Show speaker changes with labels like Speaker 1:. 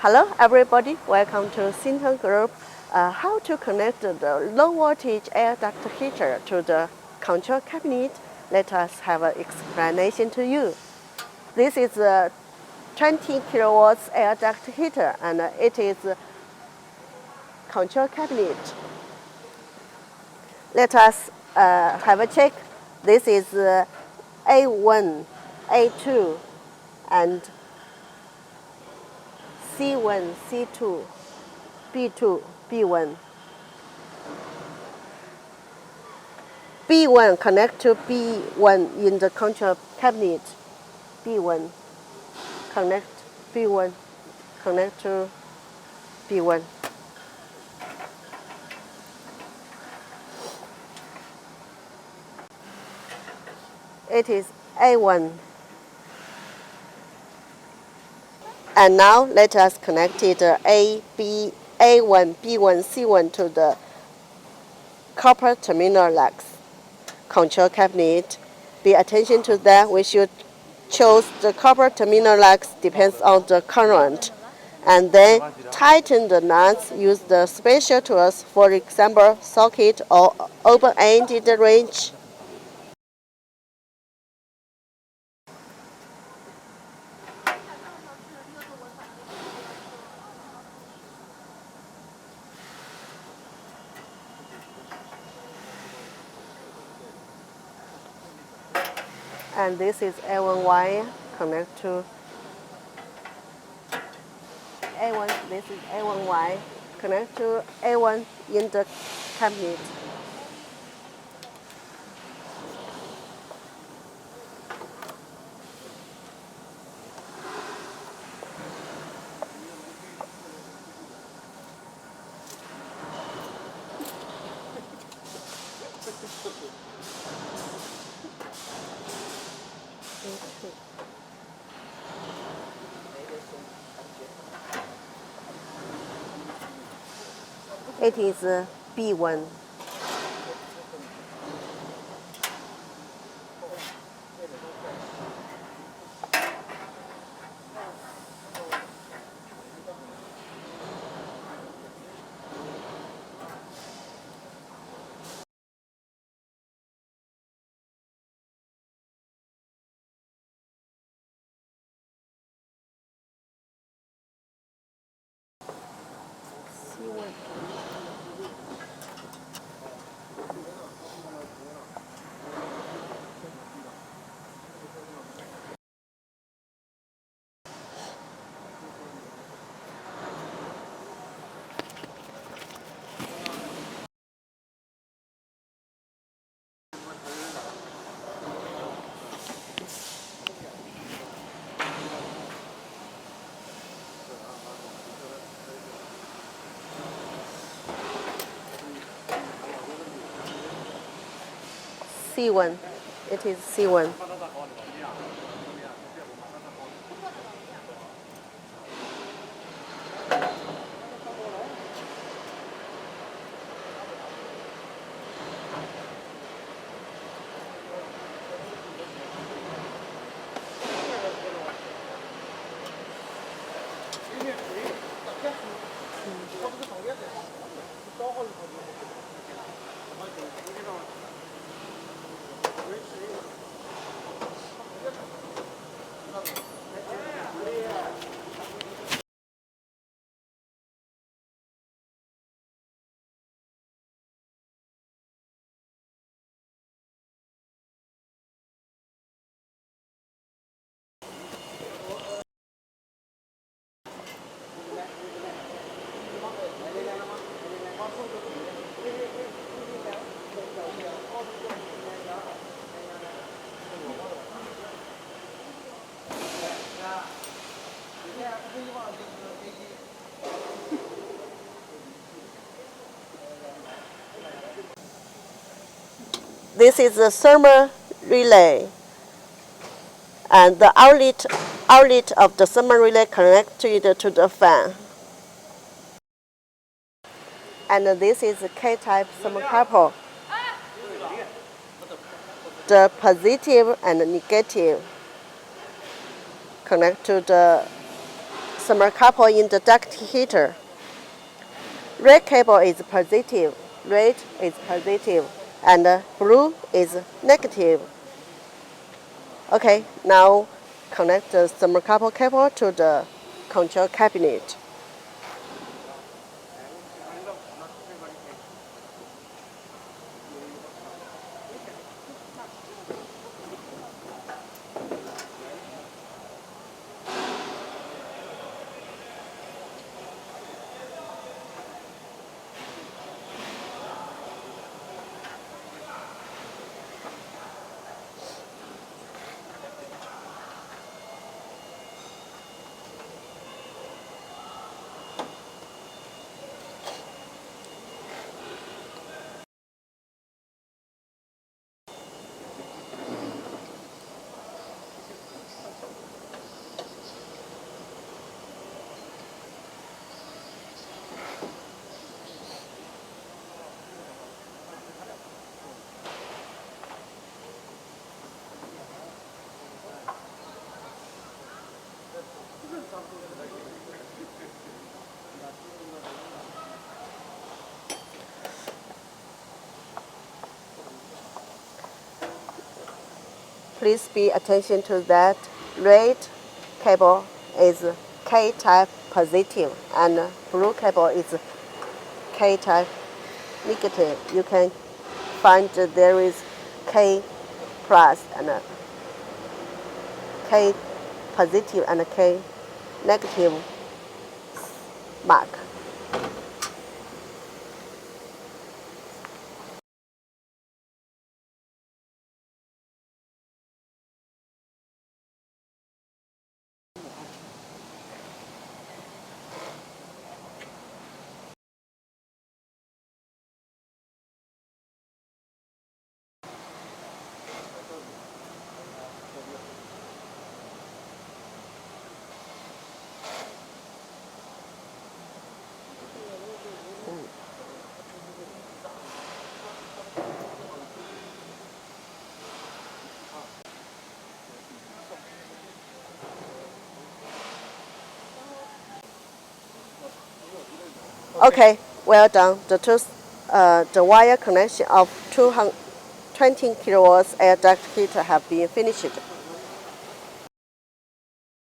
Speaker 1: Hello everybody, welcome to Sinton Group. How to connect the low voltage air duct heater to the control cabinet? Let us have an explanation to you. This is a 20 kilowatts air duct heater and it is a control cabinet. Let us have a check. This is A1, A2 and C1, C2, B2, B1. B1 connect to B1 in the control cabinet. B1 connect B1 connect to B1. It is A1. And now let us connect it A1, B1, C1 to the copper terminal lugs. Control cabinet. Pay attention to that. We should choose the copper terminal lugs depends on the current. And then tighten the nuts. Use the special tools, for example, socket or open-ended wrench. And this is A1 wire connect to A1. This is A1 wire connect to A1 in the cabinet. It is B1. C1. It is C1. This is the thermal relay, and the outlet of the thermal relay connected to the fan. And this is a K-type thermocouple. The positive and negative connect to the thermocouple in the duct heater. Red cable is positive, red is positive, and blue is negative. Okay, now connect the thermocouple cable to the control cabinet. Please pay attention to that. Red cable is K-type positive and blue cable is K-type negative. You can find there is K plus and K positive and K negative mark. Okay, well done. The wire connection of 220 kilowatts air duct heater have been finished.